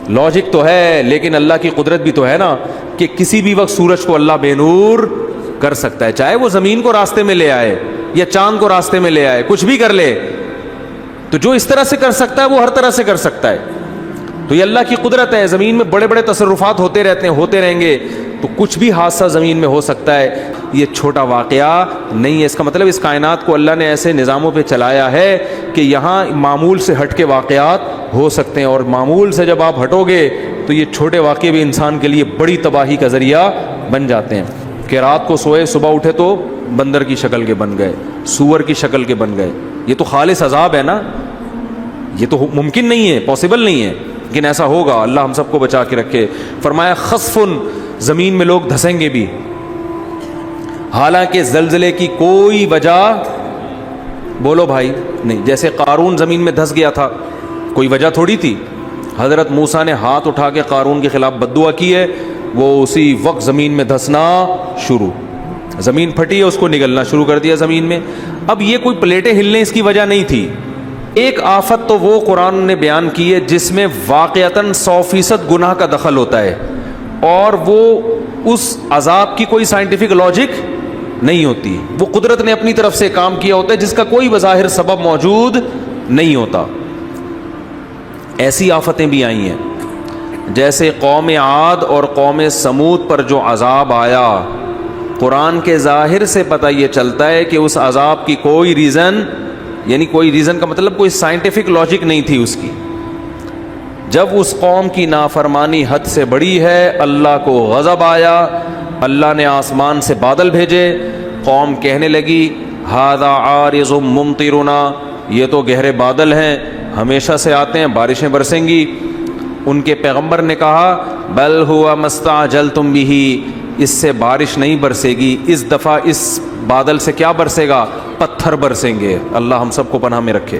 Logic تو ہے لیکن اللہ کی قدرت بھی تو ہے نا کہ کسی بھی وقت سورج کو اللہ بے نور کر سکتا ہے، چاہے وہ زمین کو راستے میں لے آئے یا چاند کو راستے میں لے آئے، کچھ بھی کر لے. تو جو اس طرح سے کر سکتا ہے وہ ہر طرح سے کر سکتا ہے. تو یہ اللہ کی قدرت ہے. زمین میں بڑے بڑے تصرفات ہوتے رہتے ہیں، ہوتے رہیں گے، تو کچھ بھی حادثہ زمین میں ہو سکتا ہے. یہ چھوٹا واقعہ نہیں ہے. اس کا مطلب اس کائنات کو اللہ نے ایسے نظاموں پہ چلایا ہے کہ یہاں معمول سے ہٹ کے واقعات ہو سکتے ہیں، اور معمول سے جب آپ ہٹو گے تو یہ چھوٹے واقعے بھی انسان کے لیے بڑی تباہی کا ذریعہ بن جاتے ہیں. کہ رات کو سوئے صبح اٹھے تو بندر کی شکل کے بن گئے، سور کی شکل کے بن گئے. یہ تو خالص عذاب ہے نا، یہ تو ممکن نہیں ہے، پاسبل نہیں ہے، لیکن ایسا ہوگا. اللہ ہم سب کو بچا کے رکھے. فرمایا خسفن، زمین میں لوگ دھسیں گے بھی، حالانکہ زلزلے کی کوئی وجہ بولو بھائی نہیں. جیسے قارون زمین میں دھس گیا تھا، کوئی وجہ تھوڑی تھی. حضرت موسیٰ نے ہاتھ اٹھا کے قارون کے خلاف بد دعا کی ہے، وہ اسی وقت زمین میں دھسنا شروع، زمین پھٹی ہے، اس کو نگلنا شروع کر دیا زمین میں. اب یہ کوئی پلیٹیں ہلنے اس کی وجہ نہیں تھی. ایک آفت تو وہ قرآن نے بیان کی ہے جس میں واقعتاً 100% گناہ کا دخل ہوتا ہے، اور وہ اس عذاب کی کوئی سائنٹیفک لاجک نہیں ہوتی. وہ قدرت نے اپنی طرف سے کام کیا ہوتا ہے جس کا کوئی بظاہر سبب موجود نہیں ہوتا. ایسی آفتیں بھی آئی ہیں جیسے قوم عاد اور قوم سمود پر جو عذاب آیا. قرآن کے ظاہر سے پتہ یہ چلتا ہے کہ اس عذاب کی کوئی ریزن، یعنی کوئی ریزن کا مطلب کوئی سائنٹیفک لاجک نہیں تھی اس کی. جب اس قوم کی نافرمانی حد سے بڑی ہے، اللہ کو غضب آیا، اللہ نے آسمان سے بادل بھیجے. قوم کہنے لگی ھذا عارض ممطرنا، یہ تو گہرے بادل ہیں، ہمیشہ سے آتے ہیں، بارشیں برسیں گی. ان کے پیغمبر نے کہا بل ہوا مستعجلتم بہ، اس سے بارش نہیں برسے گی، اس دفعہ اس بادل سے کیا برسے گا؟ پتھر برسیں گے. اللہ ہم سب کو پناہ میں رکھے.